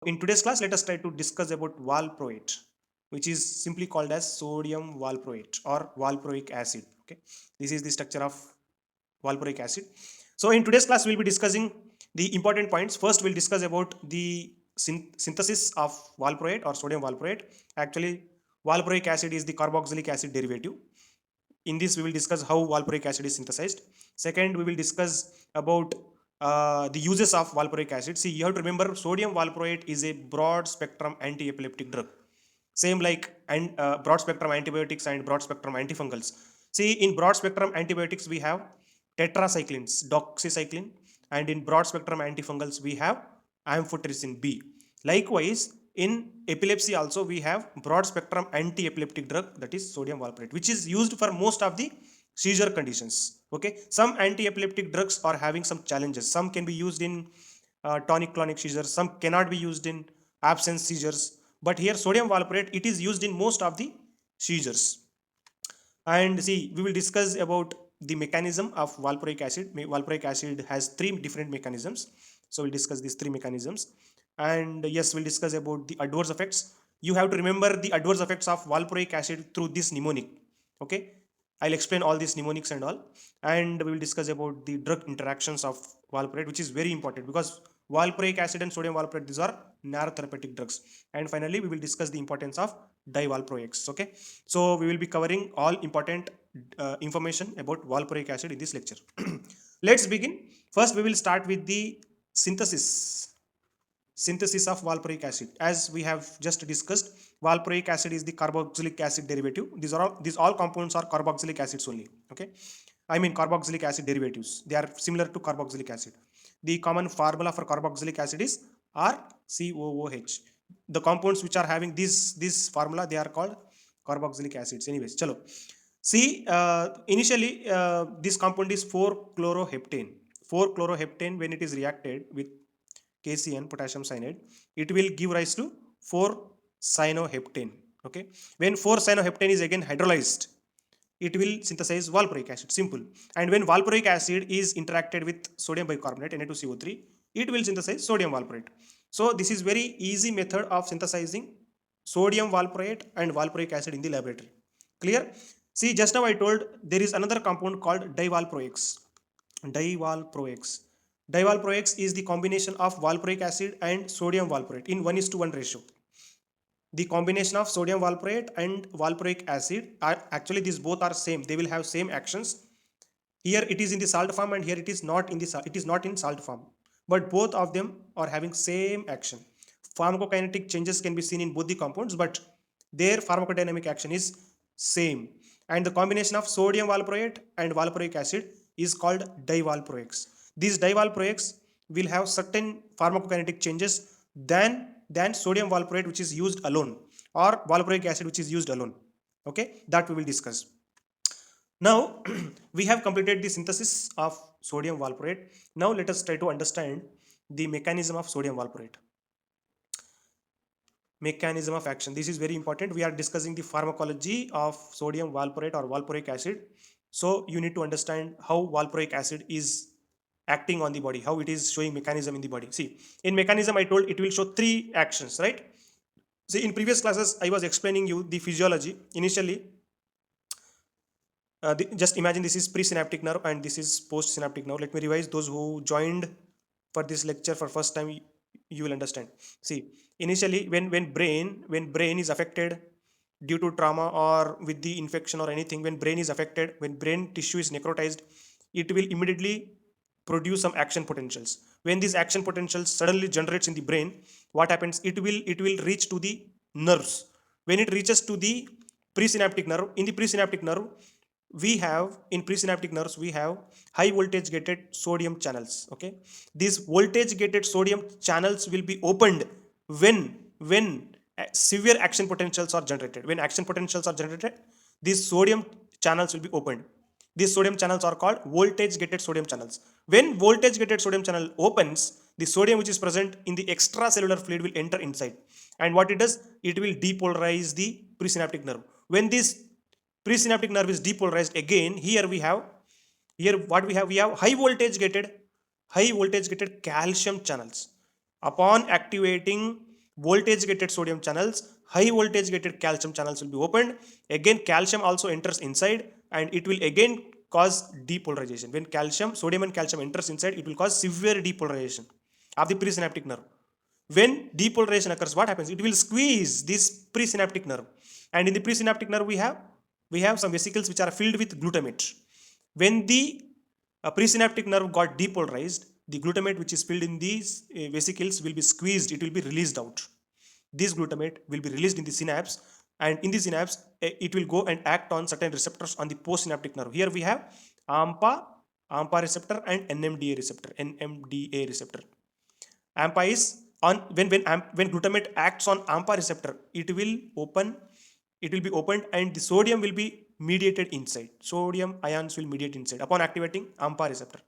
In today's class, let us try to discuss about valproate, which is simply called as sodium valproate or valproic acid. Okay, this is the structure of valproic acid. So in today's class, we'll be discussing the important points. First, we'll discuss about the synthesis of valproate or sodium valproate. Actually, valproic acid is the carboxylic acid derivative. In this, we will discuss how valproic acid is synthesized. Second, we will discuss about the uses of valproic acid. See, you have to remember sodium valproate is a broad spectrum anti-epileptic drug. Same like broad spectrum antibiotics and broad spectrum antifungals. See, in broad spectrum antibiotics, we have tetracyclines, doxycycline, and in broad spectrum antifungals, we have amphotericin B. Likewise, in epilepsy also we have broad spectrum anti-epileptic drug, that is sodium valproate, which is used for most of the seizure conditions. Okay, some anti-epileptic drugs are having some challenges. Some can be used in tonic clonic seizures, some cannot be used in absence seizures, but here sodium valproate, it is used in most of the seizures. And see, we will discuss about the mechanism of valproic acid. Valproic acid has three different mechanisms, so we'll discuss these three mechanisms. And yes, we'll discuss about the adverse effects. You have to remember the adverse effects of valproic acid through this mnemonic. Okay, I'll explain all these mnemonics and all, and we will discuss about the drug interactions of valproate, which is very important because valproic acid and sodium valproate, these are narrow therapeutic drugs. And finally, we will discuss the importance of divalproics. Okay, so we will be covering all important information about valproic acid in this lecture. Let's begin. First, we will start with the synthesis of valproic acid. As we have just discussed, valproic acid is the carboxylic acid derivative. These all compounds are carboxylic acids only. Okay, I mean carboxylic acid derivatives. They are similar to carboxylic acid. The common formula for carboxylic acid is RCOOH. The compounds which are having this formula, they are called carboxylic acids. Anyways, chalo. See, initially this compound is 4-chloroheptane. 4-chloroheptane, when it is reacted with KCN, potassium cyanide, it will give rise to 4-cyanoheptane. Okay, when 4-cyanoheptane is again hydrolyzed, it will synthesize valproic acid. Simple. And when valproic acid is interacted with sodium bicarbonate, Na2CO3, it will synthesize sodium valproate. So this is very easy method of synthesizing sodium valproate and valproic acid in the laboratory. Clear? See, just now I told there is another compound called divalproics. Divalproics. Divalproics is the combination of valproic acid and sodium valproate in 1:1 ratio. The combination of sodium valproate and valproic acid are actually, these both are same. They will have same actions. Here it is in the salt form and here it is not in the it is not in salt form. But both of them are having same action. Pharmacokinetic changes can be seen in both the compounds, but their pharmacodynamic action is same. And the combination of sodium valproate and valproic acid is called divalproics. These divalproics will have certain pharmacokinetic changes than sodium valproate, which is used alone, or valproic acid, which is used alone. Okay, that we will discuss. Now we have completed the synthesis of sodium valproate. Now let us try to understand the mechanism of sodium valproate. Mechanism of action. This is very important. We are discussing the pharmacology of sodium valproate or valproic acid. So you need to understand how valproic acid is acting on the body, how it is showing mechanism in the body. See, in mechanism I told it will show three actions, right? See, in previous classes I was explaining you the physiology. Initially, just imagine this is presynaptic nerve and this is postsynaptic nerve. Let me revise. Those who joined for this lecture for first time, you will understand. See, initially when brain is affected due to trauma or with the infection or anything, when brain is affected, when brain tissue is necrotized, it will immediately produce some action potentials. When these action potentials suddenly generates in the brain, what happens? It will reach to the nerves. When it reaches to the presynaptic nerve, in the presynaptic nerve, we have high voltage gated sodium channels. Okay, these voltage gated sodium channels will be opened when severe action potentials are generated. When action potentials are generated, these sodium channels will be opened. These sodium channels are called voltage gated sodium channels. When voltage gated sodium channel opens, the sodium which is present in the extracellular fluid will enter inside, and what it does, it will depolarize the presynaptic nerve. When this presynaptic nerve is depolarized again, here we have high voltage gated calcium channels. Upon activating voltage gated sodium channels, high voltage gated calcium channels will be opened. Again calcium also enters inside and it will again cause depolarization. When sodium and calcium enters inside, it will cause severe depolarization of the presynaptic nerve. When depolarization occurs, what happens? It will squeeze this presynaptic nerve, and in the presynaptic nerve we have some vesicles which are filled with glutamate. When the presynaptic nerve got depolarized, the glutamate which is filled in these vesicles will be squeezed, it will be released out. This glutamate will be released in the synapse, and in the synapse it will go and act on certain receptors on the postsynaptic nerve. Here we have AMPA receptor and NMDA receptor. AMPA is on when glutamate acts on AMPA receptor, it will be opened and the sodium will be mediated inside. Sodium ions will mediate inside upon activating AMPA receptor.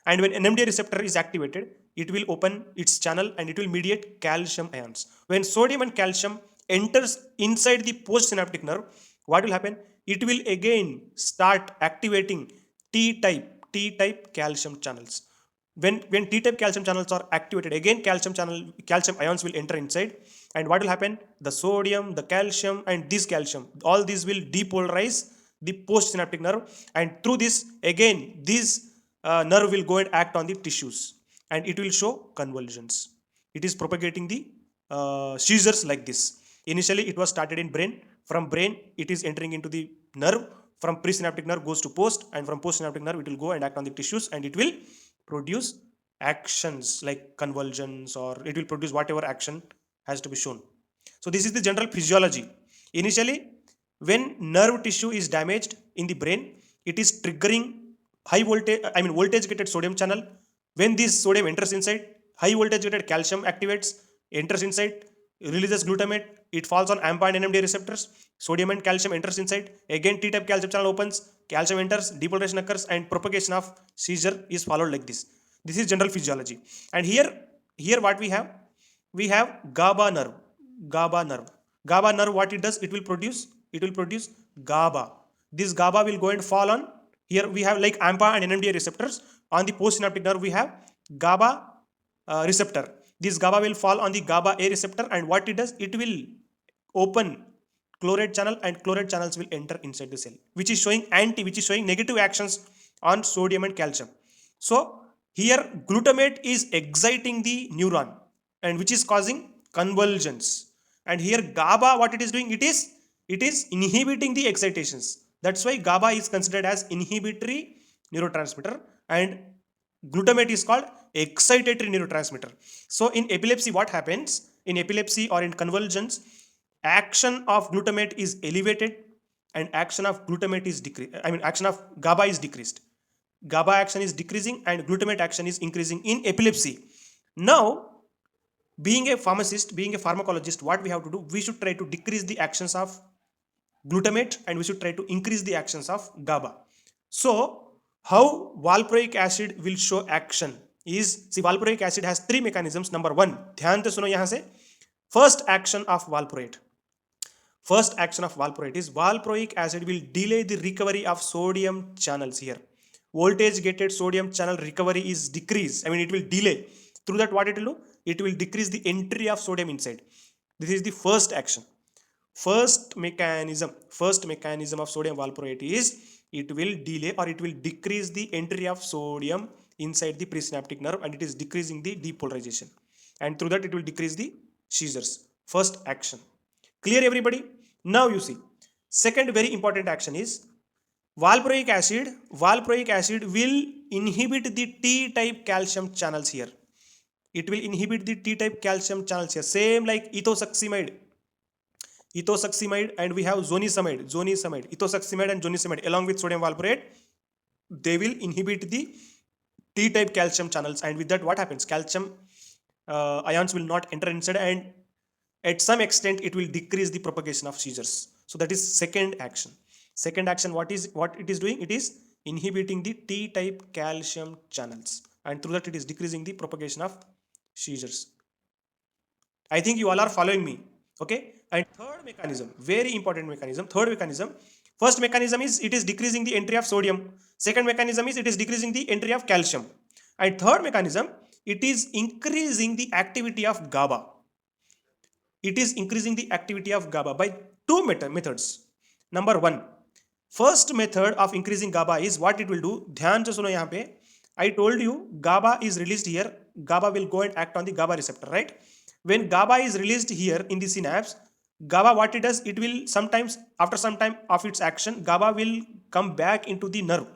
And when NMDA receptor is activated, it will open its channel and it will mediate calcium ions. When sodium and calcium enters inside the postsynaptic nerve, what will happen? It will again start activating T-type calcium channels. When T-type calcium channels are activated, again calcium ions will enter inside, and what will happen? The sodium, the calcium, and this calcium, all these will depolarize the postsynaptic nerve, and through this again this nerve will go and act on the tissues, and it will show convulsions. It is propagating the seizures like this. Initially it was started in brain. From brain it is entering into the nerve. From presynaptic nerve goes to post, and from postsynaptic nerve it will go and act on the tissues, and it will produce actions like convulsions, or it will produce whatever action has to be shown. So this is the general physiology. Initially, when nerve tissue is damaged in the brain, it is triggering voltage gated sodium channel. When this sodium enters inside, high voltage gated calcium activates, enters inside, releases glutamate, it falls on AMPA and NMDA receptors, sodium and calcium enters inside, again T-type calcium channel opens, calcium enters, depolarization occurs, and propagation of seizure is followed like this. This is general physiology. And here what we have? We have GABA nerve. GABA nerve, what it does? It will produce GABA. This GABA will go and fall on, here we have like AMPA and NMDA receptors. On the postsynaptic nerve we have GABA receptor. This GABA will fall on the GABA A receptor, and what it does? It will open chloride channel, and chloride channels will enter inside the cell, which is showing negative actions on sodium and calcium. So here glutamate is exciting the neuron, and which is causing convulsions. And here GABA, what it is doing? It is inhibiting the excitations. That's why GABA is considered as inhibitory neurotransmitter, and glutamate is called excitatory neurotransmitter. So in epilepsy, what happens? In epilepsy or in convulsions, action of glutamate is elevated and action of glutamate is decreased. Action of GABA is decreased. GABA action is decreasing and glutamate action is increasing in epilepsy. Now, being a pharmacist, being a pharmacologist, what we have to do? We should try to decrease the actions of glutamate and we should try to increase the actions of GABA. So, how valproic acid will show action is, see, valproic acid has three mechanisms. Number one, ध्यान से सुनो यहाँ से. First action of valproate. First action of valproate is valproic acid will delay the recovery of sodium channels here. Voltage gated sodium channel recovery is decreased. It will delay. Through that, what it will do? It will decrease the entry of sodium inside. This is the first action. First mechanism of sodium valproate is it will delay or it will decrease the entry of sodium inside the presynaptic nerve, and it is decreasing the depolarization, and through that it will decrease the seizures. First action. Clear, everybody? Now you see, second very important action is valproic acid. Valproic acid will inhibit the T-type calcium channels here. It will inhibit the T-type calcium channels here. Same like ethosuximide, and we have zonisamide, ethosuximide and zonisamide along with sodium valproate. They will inhibit the T-type calcium channels, and with that what happens? Calcium ions will not enter inside, and at some extent it will decrease the propagation of seizures. So that is second action. Second action, what it is doing? It is inhibiting the T-type calcium channels, and through that it is decreasing the propagation of seizures. I think you all are following me. Okay. And third mechanism, very important mechanism. Third mechanism. First mechanism is it is decreasing the entry of sodium. Second mechanism is it is decreasing the entry of calcium. And third mechanism, it is increasing the activity of GABA. it is increasing the activity of GABA by two methods. Number one, first method of increasing GABA is what it will do. ध्यान से सुनो यहाँ पे. I told you GABA is released here. GABA will go and act on the GABA receptor, right? When GABA is released here in the synapse, GABA, what it does, it will sometimes, after some time of its action, GABA will come back into the nerve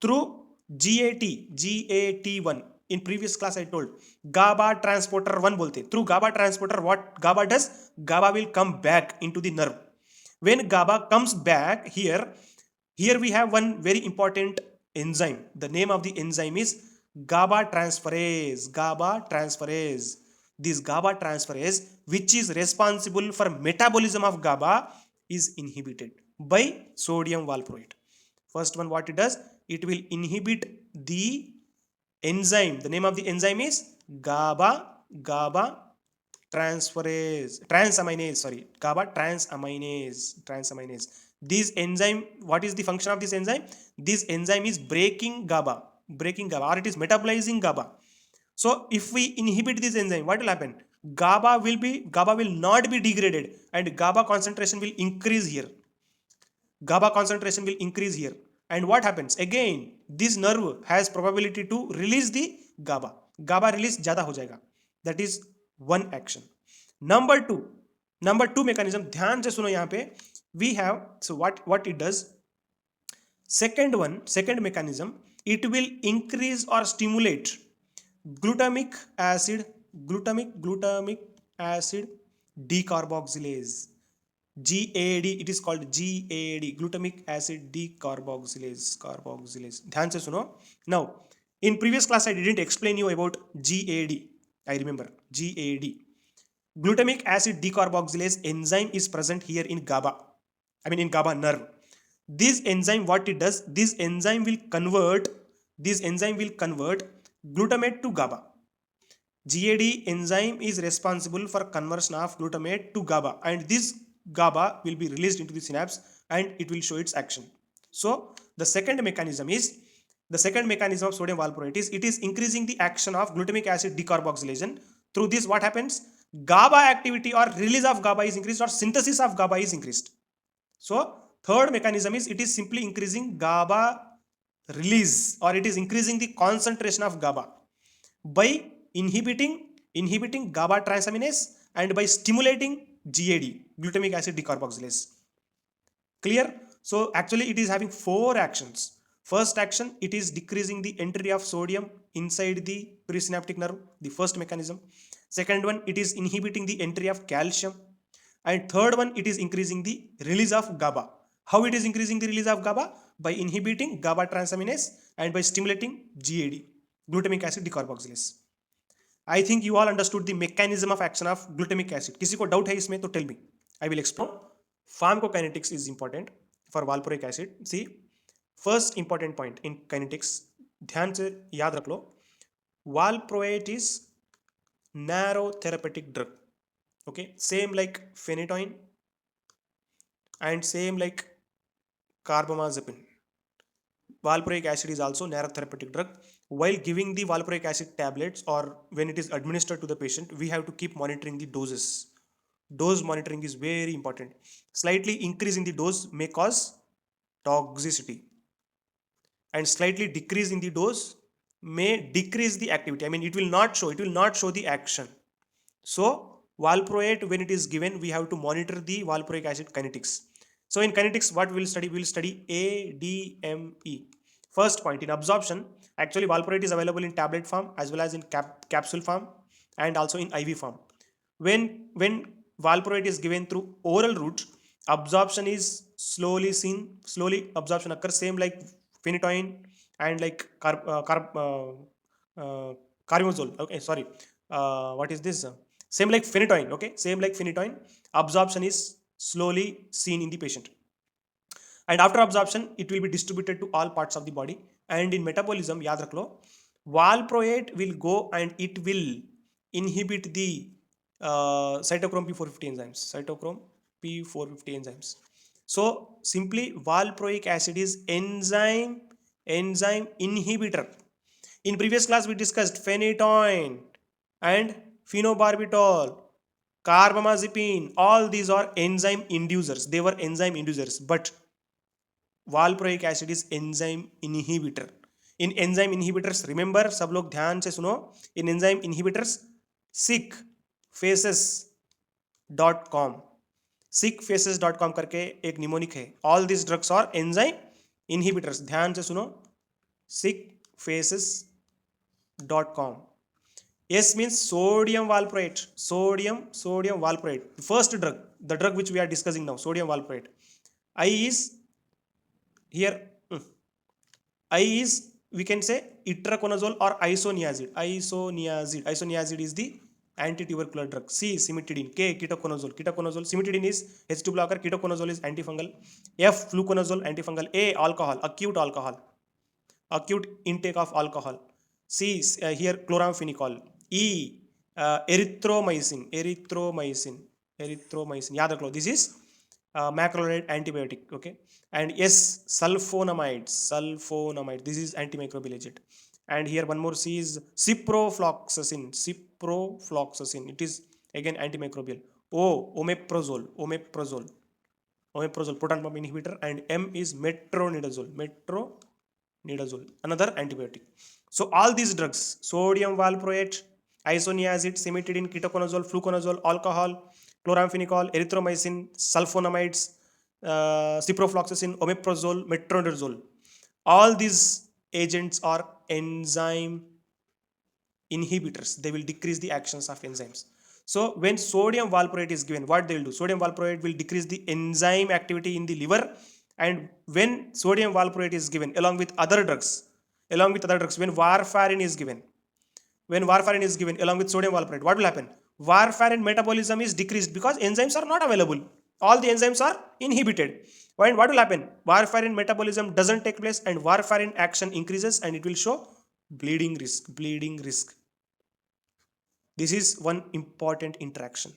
through GAT1. In previous class I told GABA transporter 1 bolte. Through GABA transporter, what GABA does, GABA will come back into the nerve. When GABA comes back here we have one very important enzyme. The name of the enzyme is GABA transferase. GABA transferase. This GABA transferase, which is responsible for metabolism of GABA, is inhibited by sodium valproate. First one, what it does, it will inhibit the enzyme. The name of the enzyme is GABA transaminase. GABA transaminase. This enzyme, what is the function of this enzyme? This enzyme is breaking GABA, or it is metabolizing GABA. So if we inhibit this enzyme, what will happen? GABA will not be degraded, and GABA concentration will increase here. And what happens? Again, this nerve has probability to release the GABA. GABA release ज़्यादा हो जाएगा. That is one action. Number two mechanism. ध्यान से सुनो यहाँ पे. We have, so what it does? Second mechanism, it will increase or stimulate glutamic acid decarboxylase. GAD, it is called GAD, glutamic acid decarboxylase. ध्यान से सुनो. Now, in previous class I didn't explain you about GAD. I remember GAD. Glutamic acid decarboxylase enzyme is present here in GABA. In GABA nerve. This enzyme, what it does, this enzyme will convert glutamate to GABA. GAD enzyme is responsible for conversion of glutamate to GABA, and this GABA will be released into the synapse and it will show its action. So the second mechanism of sodium valproate is, it is increasing the action of glutamic acid decarboxylation. Through this, what happens? GABA activity or release of GABA is increased, or synthesis of GABA is increased. So third mechanism is, it is simply increasing GABA release, or it is increasing the concentration of GABA by inhibiting GABA transaminase and by stimulating GAD, glutamic acid decarboxylase. Clear? So actually it is having four actions. First action, it is decreasing the entry of sodium inside the presynaptic nerve, the first mechanism. Second one, it is inhibiting the entry of calcium. And third one, it is increasing the release of GABA. How it is increasing the release of GABA? By inhibiting GABA transaminase and by stimulating GAD, glutamic acid decarboxylase. I think you all understood the mechanism of action of glutamic acid. किसी को doubt है इसमें तो tell me. I will explain. Pharmacokinetics is important for valproic acid. See, first important point in kinetics, ध्यान से याद रख लो. Valproate is narrow therapeutic drug. Okay, same like phenytoin and same like carbamazepine. Valproic acid is also narrow therapeutic drug. While giving the valproic acid tablets, or when it is administered to the patient, we have to keep monitoring the doses. Dose monitoring is very important. Slightly increase in the dose may cause toxicity, and slightly decrease in the dose may decrease the activity. It will not show the action. So valproate, when it is given, we have to monitor the valproic acid kinetics. So in kinetics, what we will study? We will study ADME. First point, in absorption, actually valproate is available in tablet form as well as in capsule form and also in IV form. When valproate is given through oral route, absorption is slowly absorption occurs, same like phenytoin and like carbimazole. Okay, sorry. What is this? Same like phenytoin. Okay, same like phenytoin. Absorption is slowly seen in the patient. And after absorption, it will be distributed to all parts of the body. And in metabolism, yaad rakh lo, valproate will go and it will inhibit the cytochrome P450 enzymes. So simply valproic acid is enzyme inhibitor. In previous class, we discussed phenytoin and phenobarbital. carbamazepine, all these are enzyme inducers. They were enzyme inducers, but valproic acid is enzyme inhibitor. In enzyme inhibitors, remember, सब लोग ध्यान से सुनो, in enzyme inhibitors, sickfaces.com, sickfaces.com करके एक mnemonic है. All these drugs are enzyme inhibitors. ध्यान से सुनो, sickfaces.com. S means sodium valproate. Sodium valproate. The first drug, the drug which we are discussing now, sodium valproate. I is here. I is, we can say, itraconazole or isoniazid. Isoniazid is the anti-tubercular drug. C, cimetidine. K, ketoconazole. Cimetidine is H2 blocker. Ketoconazole is antifungal. F, fluconazole, antifungal. A, alcohol. Acute intake of alcohol. C, here chloramphenicol. E, erythromycin. Yaad rakho. This is macrolide antibiotic. Okay. And yes, sulfonamide. This is antimicrobial agent. And here one more C is ciprofloxacin. It is again antimicrobial. O, omeprazole, proton pump inhibitor. And M is metronidazole, another antibiotic. So all these drugs, sodium valproate, isoniazid, cimetidine, ketoconazole, fluconazole, alcohol, chloramphenicol, erythromycin, sulfonamides, ciprofloxacin, omeprazole, metronidazole, all these agents are enzyme inhibitors. They will decrease the actions of enzymes. So when sodium valproate is given, what they will do? Sodium valproate will decrease the enzyme activity in the liver. And when sodium valproate is given along with other drugs, when warfarin is given along with sodium valproate, what will happen? Warfarin metabolism is decreased because enzymes are not available. All the enzymes are inhibited. And what will happen? Warfarin metabolism doesn't take place and warfarin action increases and it will show bleeding risk. This is one important interaction.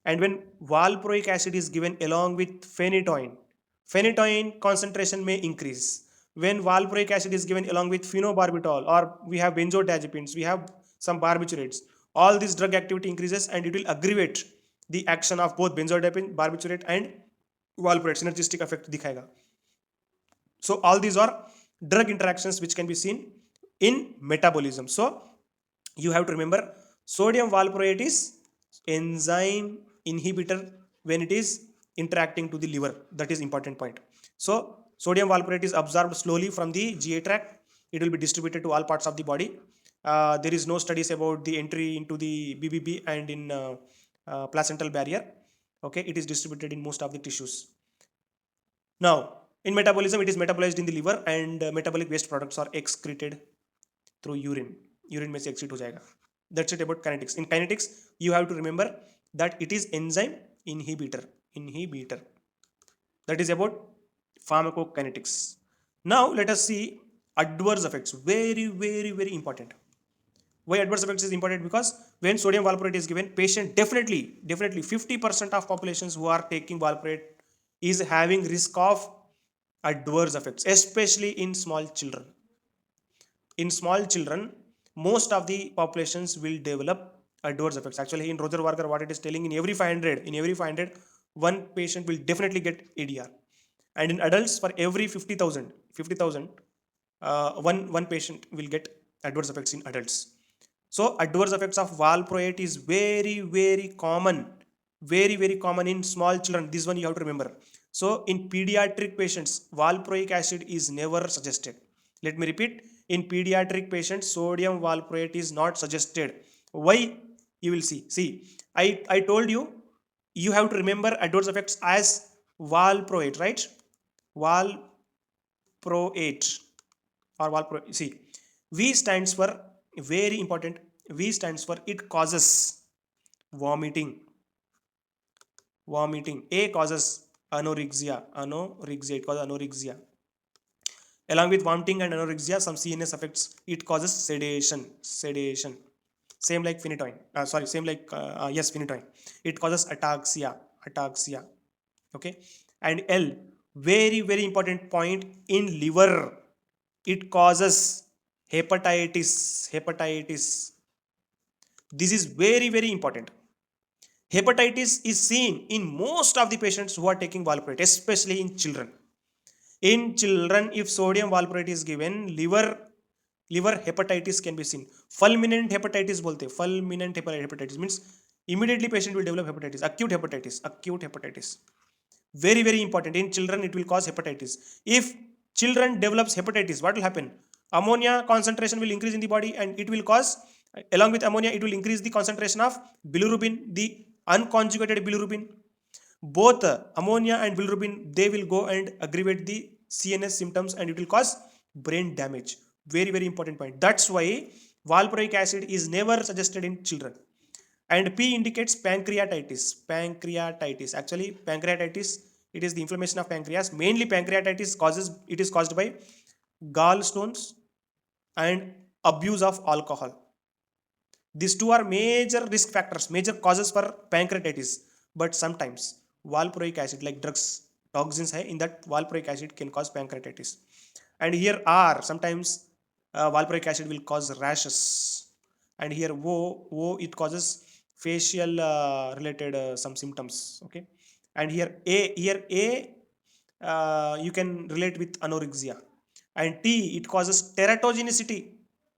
And when valproic acid is given along with phenytoin concentration may increase. When valproic acid is given along with phenobarbital, or we have benzodiazepines, we have some barbiturates, all this drug activity increases and it will aggravate the action of both benzodiazepine, barbiturate and valproate. Synergistic effect dikhayega. So all these are drug interactions which can be seen in metabolism. So you have to remember, sodium valproate is enzyme inhibitor when it is interacting to the liver. That is important point. So sodium valproate is absorbed slowly from the GI tract. It will be distributed to all parts of the body. There is no studies about the entry into the BBB and in placental barrier. Okay, it is distributed in most of the tissues. Now, in metabolism, it is metabolized in the liver and metabolic waste products are excreted through urine. Urine में से excrete हो जाएगा. That's it about kinetics. In kinetics, you have to remember that it is enzyme inhibitor. That is about pharmacokinetics. Now, let us see adverse effects. Very, very, very important. Why adverse effects is important? Because when sodium valproate is given, patient definitely 50% of populations who are taking valproate is having risk of adverse effects, especially in small children. In small children, most of the populations will develop adverse effects. Actually, in Roger Warger, what it is telling, in every 500, one patient will definitely get ADR. And in adults, for every 50,000, one patient will get adverse effects in adults. So adverse effects of valproate is very, very common. Very, very common in small children. This one you have to remember. So in pediatric patients, valproic acid is never suggested. Let me repeat. In pediatric patients, sodium valproate is not suggested. Why? You will see. See, I told you, you have to remember adverse effects as valproate, right? Valproate or valproate. See, V stands for, very important, V stands for it causes vomiting. A causes anorexia. It causes anorexia. Along with vomiting and anorexia, some CNS effects. It causes sedation. Same like phenytoin. Phenytoin. It causes ataxia. Okay. And L, very, very important point, in liver, it causes hepatitis. This is very, very important. Hepatitis is seen in most of the patients who are taking valproate, especially in children. In children, if sodium valproate is given, liver hepatitis can be seen. Fulminant hepatitis bolte. Fulminant hepatitis means immediately patient will develop hepatitis. Acute hepatitis. Acute hepatitis. Very, very important. In children, it will cause hepatitis. If children develops hepatitis, what will happen? Ammonia concentration will increase in the body, and it will cause, along with ammonia, it will increase the concentration of bilirubin, the unconjugated bilirubin. Both ammonia and bilirubin, they will go and aggravate the CNS symptoms, and it will cause brain damage. Very, very important point. That's why valproic acid is never suggested in children. And P indicates pancreatitis. Pancreatitis, actually pancreatitis, it is the inflammation of pancreas. Mainly pancreatitis causes, it is caused by gallstones and abuse of alcohol. These two are major risk factors, major causes for pancreatitis. But sometimes valproic acid, like drugs, toxins hai in that, valproic acid can cause pancreatitis. And here are sometimes valproic acid will cause rashes. And here it causes facial related some symptoms. Okay. And here a you can relate with anorexia. And T, it causes teratogenicity.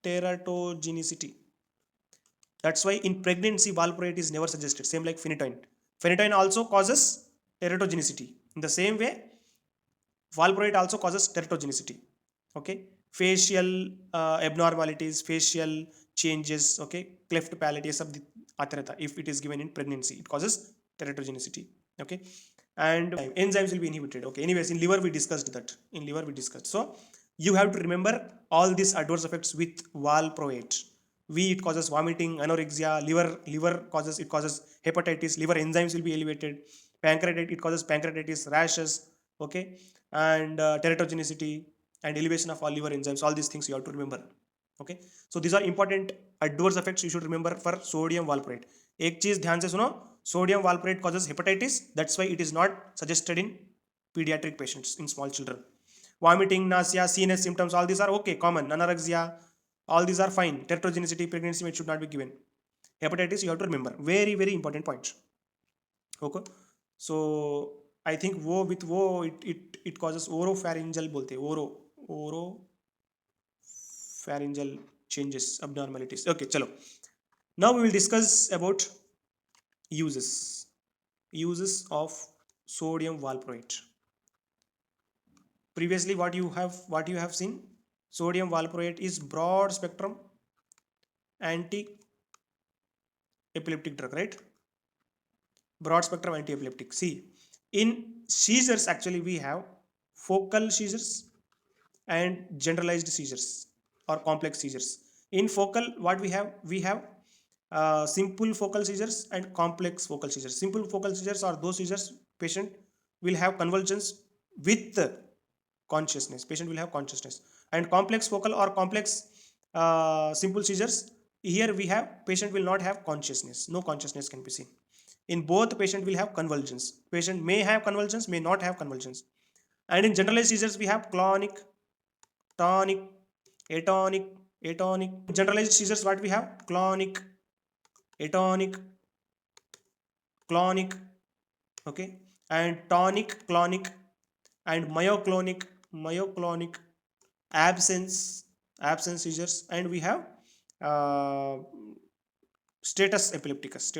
Teratogenicity. That's why in pregnancy valproate is never suggested. Same like phenytoin. Phenytoin also causes teratogenicity. In the same way, valproate also causes teratogenicity. Okay. Facial abnormalities, facial changes. Okay. Cleft palate, ये सब आते रहता. If it is given in pregnancy, it causes teratogenicity. Okay. And enzymes will be inhibited. Okay. Anyways, in liver we discussed that. In liver we discussed. So you have to remember all these adverse effects with valproate. V, it causes vomiting, anorexia. Liver causes, it causes hepatitis. Liver enzymes will be elevated. Pancreatitis, it causes pancreatitis, rashes. Okay. And teratogenicity and elevation of all liver enzymes. All these things you have to remember. Okay. So these are important adverse effects you should remember for sodium valproate. एक चीज ध्यान से सुनो, sodium valproate causes hepatitis. That's why it is not suggested in pediatric patients, in small children. Vomiting, nausea, CNS symptoms, all these are okay, common. Anorexia, all these are fine. Teratogenicity, pregnancy, it should not be given. Hepatitis, you have to remember. Very, very important point. Okay. So I think wo with wo, it causes oropharyngeal bolte. Oropharyngeal changes, abnormalities. Okay, chalo. Now we will discuss about uses of sodium valproate. Previously what you have seen, sodium valproate is broad spectrum anti epileptic drug, right? Broad spectrum anti epileptic. See, in seizures actually we have focal seizures and generalized seizures or complex seizures. In focal, what we have simple focal seizures and complex focal seizures. Simple focal seizures are those seizures patient will have convulsions with consciousness. Patient will have consciousness. And complex focal or complex simple seizures, here we have patient will not have consciousness. No consciousness can be seen. In both, patient will have convulsions. Patient may have convulsions, may not have convulsions. And in generalized seizures we have clonic, tonic, atonic. Generalized seizures, what we have? Clonic, atonic, clonic. Okay. And tonic, clonic, and myoclonic, absence seizures. And we have status epilepticus.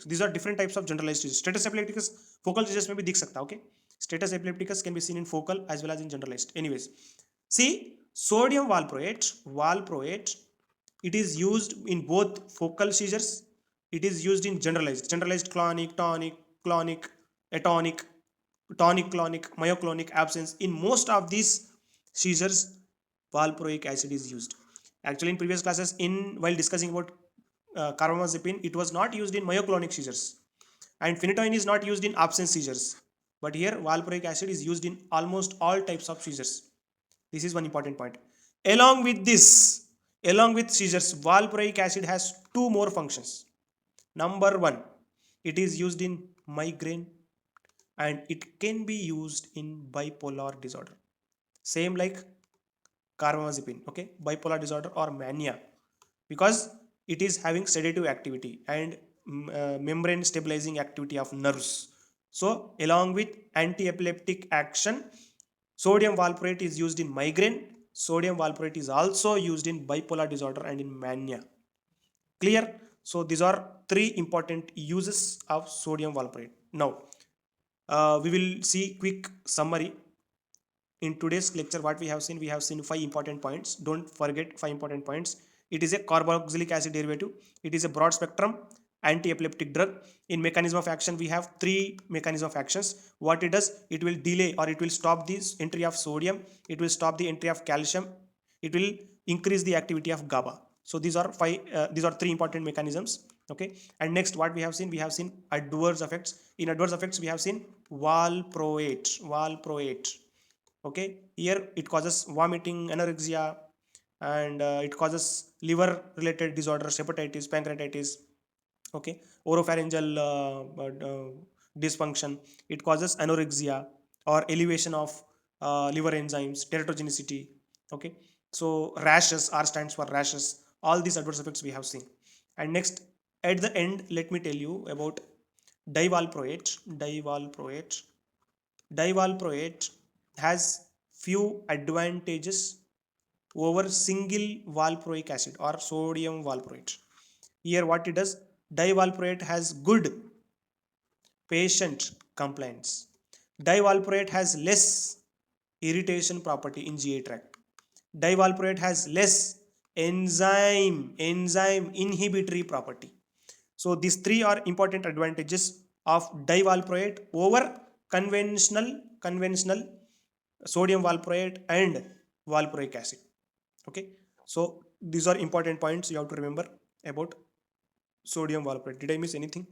These are different types of generalized seizures. Status epilepticus focal seizures में भी दिख सकता. Okay. Status epilepticus can be seen in focal as well as in generalized. Anyways, see, sodium valproate, it is used in both focal seizures. It is used in generalized clonic, tonic, clonic, atonic, tonic, clonic, myoclonic, absence. In most of these seizures, valproic acid is used. Actually, in previous classes, while discussing about carbamazepine, it was not used in myoclonic seizures, and phenytoin is not used in absence seizures. But here valproic acid is used in almost all types of seizures. This is one important point. Along with seizures, valproic acid has two more functions. Number one, it is used in migraine, and it can be used in bipolar disorder. Same like carbamazepine. Okay. Bipolar disorder or mania, because it is having sedative activity. And membrane stabilizing activity of nerves. So along with anti-epileptic action, sodium valproate is used in migraine. Sodium valproate is also used in bipolar disorder and in mania. Clear? So these are three important uses of sodium valproate. Now we will see quick summary. In today's lecture, what we have seen five important points. Don't forget five important points. It is a carboxylic acid derivative. It is a broad spectrum anti-epileptic drug. In mechanism of action, we have three mechanism of actions. What it does, it will delay or it will stop this entry of sodium. It will stop the entry of calcium. It will increase the activity of GABA. So these are five. These are three important mechanisms. Okay. And next, what we have seen adverse effects. In adverse effects, we have seen valproate. Valproate. Okay, here it causes vomiting, anorexia, and it causes liver related disorders, hepatitis, pancreatitis. Okay, oropharyngeal dysfunction. It causes anorexia or elevation of liver enzymes, teratogenicity. Okay, so rashes, R stands for rashes. All these adverse effects we have seen. And next, at the end, let me tell you about divalproate. Divalproate has few advantages over single valproic acid or sodium valproate. Here what it does, divalproate has good patient compliance. Divalproate has less irritation property in GI tract. Divalproate has less enzyme inhibitory property. So these three are important advantages of divalproate over conventional sodium valproate and valproic acid. Okay, so these are important points you have to remember about sodium valproate. Did I miss anything?